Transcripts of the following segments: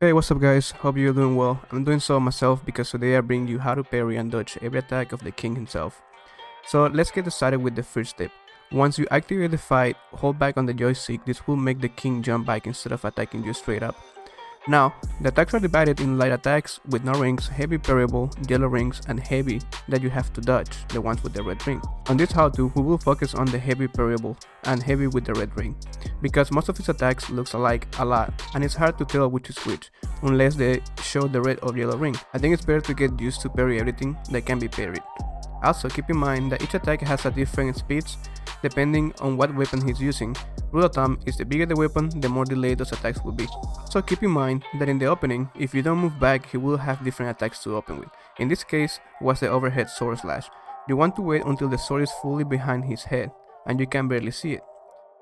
Hey, what's up guys? Hope you're doing well. I'm doing so myself because today I bring you how to parry and dodge every attack of the king himself. So let's get started with the first tip. Once you activate the fight, hold back on the joystick. This will make the king jump back instead of attacking you straight up. Now, the attacks are divided in light attacks with no rings, heavy parryable, yellow rings, and heavy that you have to dodge, the ones with the red ring. On this how-to, we will focus on the heavy parryable and heavy with the red ring, because most of his attacks looks alike a lot, and it's hard to tell which is which, unless they show the red or yellow ring. I think it's better to get used to parry everything that can be parried. Also, keep in mind that each attack has a different speeds depending on what weapon he's using. Rule of thumb is the bigger the weapon, the more delayed those attacks will be. So keep in mind that in the opening, if you don't move back, he will have different attacks to open with. In this case, was the overhead sword slash. You want to wait until the sword is fully behind his head, and you can barely see it.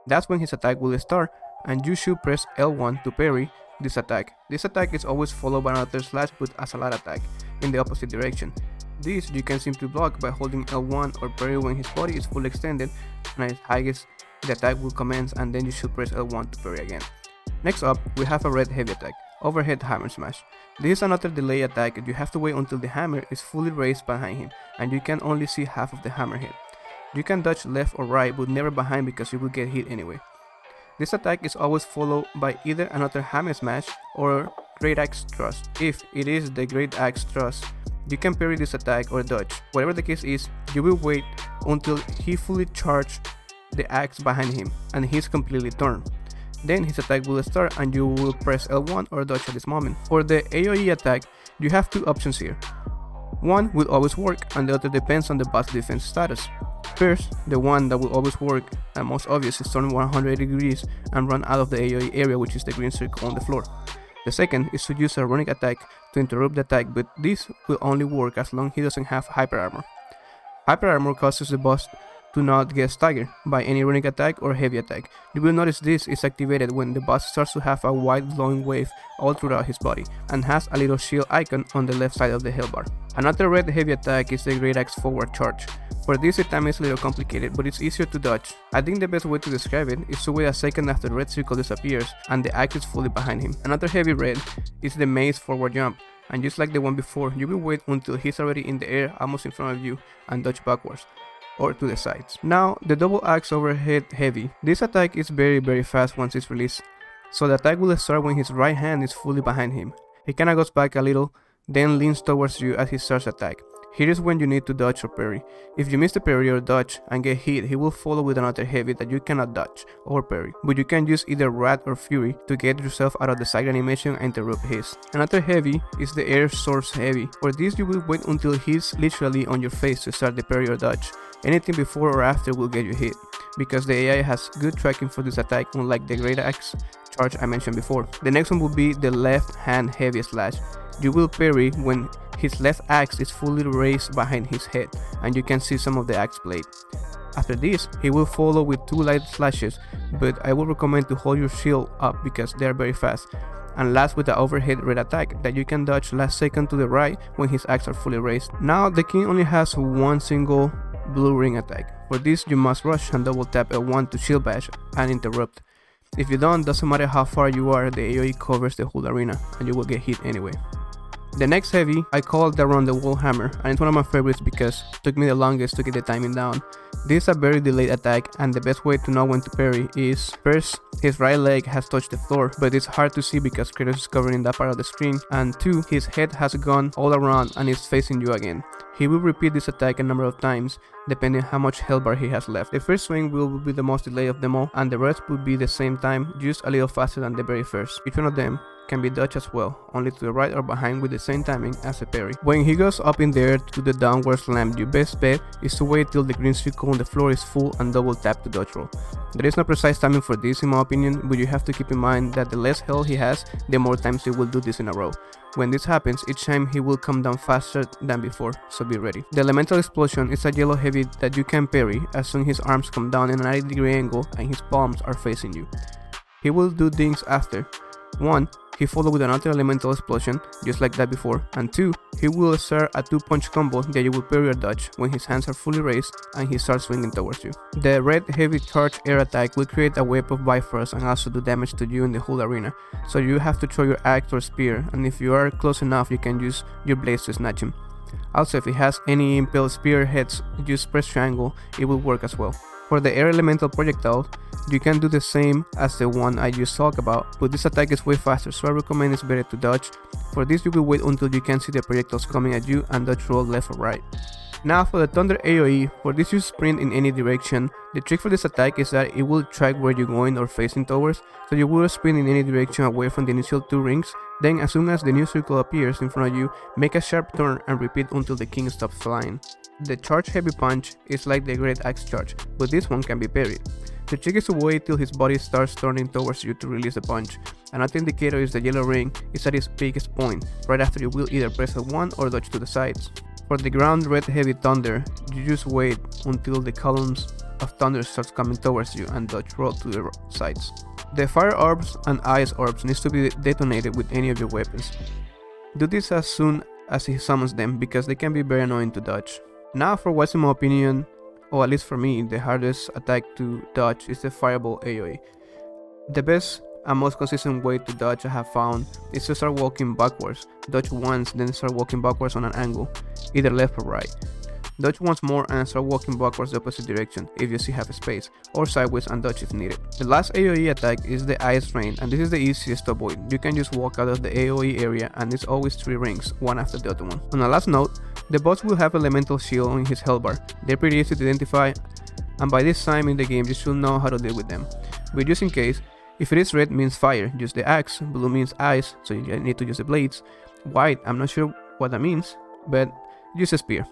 That's when his attack will start, and you should press L1 to parry this attack. This attack is always followed by another slash but as a light attack, in the opposite direction. This you can simply block by holding L1 or parry when his body is fully extended, and at highest the attack will commence, and then you should press L1 to parry again. Next up, we have a red heavy attack, overhead hammer smash. This is another delay attack. You have to wait until the hammer is fully raised behind him, and you can only see half of the hammer head. You can dodge left or right, but never behind because you will get hit anyway. This attack is always followed by either another hammer smash or great axe thrust. If it is the great axe thrust, you can parry this attack or dodge. Whatever the case is, you will wait until he fully charges the axe behind him and he's completely turned. Then his attack will start and you will press L1 or dodge at this moment. For the AoE attack, you have two options here. One will always work and the other depends on the boss defense status. First, the one that will always work and most obvious is turn 180 degrees and run out of the AoE area, which is the green circle on the floor. The second is to use a runic attack to interrupt the attack, but this will only work as long as he doesn't have hyper armor. Hyper armor causes the boss to not get staggered by any runic attack or heavy attack. You will notice this is activated when the boss starts to have a wide glowing wave all throughout his body and has a little shield icon on the left side of the health bar. Another red heavy attack is the great axe forward charge. For this, it time is a little complicated, but it's easier to dodge. I think the best way to describe it is to wait a second after the red circle disappears and the axe is fully behind him. Another heavy red is the mace forward jump, and just like the one before, you will wait until he's already in the air almost in front of you and dodge backwards or to the sides. Now, the double axe overhead heavy. This attack is very fast once it's released, so the attack will start when his right hand is fully behind him. He kinda goes back a little, then leans towards you as he starts attack. Here is when you need to dodge or parry. If you miss the parry or dodge and get hit, he will follow with another heavy that you cannot dodge or parry, but you can use either Wrath or Fury to get yourself out of the side animation and interrupt his. Another heavy is the air source heavy. For this, you will wait until he's literally on your face to start the parry or dodge. Anything before or after will get you hit, because the AI has good tracking for this attack, unlike the great axe charge I mentioned before. The next one will be the left hand heavy slash. You will parry when his left axe is fully raised behind his head and you can see some of the axe blade. After this, he will follow with two light slashes, but I will recommend to hold your shield up because they are very fast. And last with the overhead red attack that you can dodge last second to the right when his axe are fully raised. Now the king only has one single blue ring attack. For this, you must rush and double tap L1 to shield bash and interrupt. If you don't, doesn't matter how far you are, the AoE covers the whole arena and you will get hit anyway. The next heavy, I call the round the wall hammer, and it's one of my favorites because it took me the longest to get the timing down. This is a very delayed attack, and the best way to know when to parry is, first, his right leg has touched the floor, but it's hard to see because Kratos is covering that part of the screen, and two, his head has gone all around and is facing you again. He will repeat this attack a number of times, depending how much health bar he has left. The first swing will be the most delayed of them all, and the rest will be the same time, just a little faster than the very first. Each one of them can be dodged as well, only to the right or behind with the same timing as a parry. When he goes up in the air to the downward slam, your best bet is to wait till the green circle on the floor is full and double tap to dodge roll. There is no precise timing for this in my opinion, but you have to keep in mind that the less health he has, the more times he will do this in a row. When this happens, each time he will come down faster than before, so be ready. The elemental explosion is a yellow heavy that you can parry as soon as his arms come down in a 90-degree angle and his palms are facing you. He will do things after. 1. He followed with another elemental explosion, just like that before, and 2. He will start a 2-punch combo that you will parry or dodge when his hands are fully raised and he starts swinging towards you. The red heavy charge air attack will create a wave of Bifrost and also do damage to you in the whole arena, so you have to throw your axe or spear, and if you are close enough you can use your blades to snatch him. Also, if it has any impaled spear heads, just press triangle, it will work as well. For the air elemental projectile, you can do the same as the one I just talked about, but this attack is way faster, so I recommend it's better to dodge. For this you will wait until you can see the projectiles coming at you and dodge roll left or right. Now for the Thunder AoE, for this you sprint in any direction. The trick for this attack is that it will track where you're going or facing towards, so you will sprint in any direction away from the initial 2 rings, then as soon as the new circle appears in front of you, make a sharp turn and repeat until the king stops flying. The charge heavy punch is like the great axe charge, but this one can be parried. The trick is to wait till his body starts turning towards you to release the punch. Another indicator is the yellow ring is at its biggest point, right after you will either press L1 or dodge to the sides. For the ground red heavy thunder, you just wait until the columns of thunder starts coming towards you and dodge roll to the sides. The fire orbs and ice orbs needs to be detonated with any of your weapons. Do this as soon as he summons them because they can be very annoying to dodge. Now for what's in my opinion, or at least for me, the hardest attack to dodge is the Fireball AoE. The best and most consistent way to dodge I have found is to start walking backwards, dodge once, then start walking backwards on an angle, either left or right. Dodge once more and start walking backwards the opposite direction if you see half a space, or sideways and dodge if needed. The last AoE attack is the Ice Rain, and this is the easiest to avoid. You can just walk out of the AoE area and it's always 3 rings, one after the other one. On a last note, the boss will have Elemental Shield on his health bar. They're pretty easy to identify, and by this time in the game you should know how to deal with them. But just in case, if it is red means fire, use the axe, blue means ice, so you need to use the blades. White, I'm not sure what that means, but use a spear.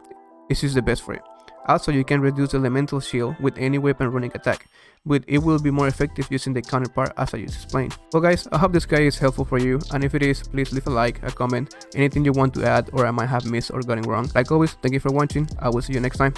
It's just the best for it. Also, you can reduce Elemental Shield with any weapon running attack, but it will be more effective using the counterpart as I just explained. Well guys, I hope this guide is helpful for you, and if it is, please leave a like, a comment, anything you want to add or I might have missed or gotten wrong. Like always, thank you for watching, I will see you next time.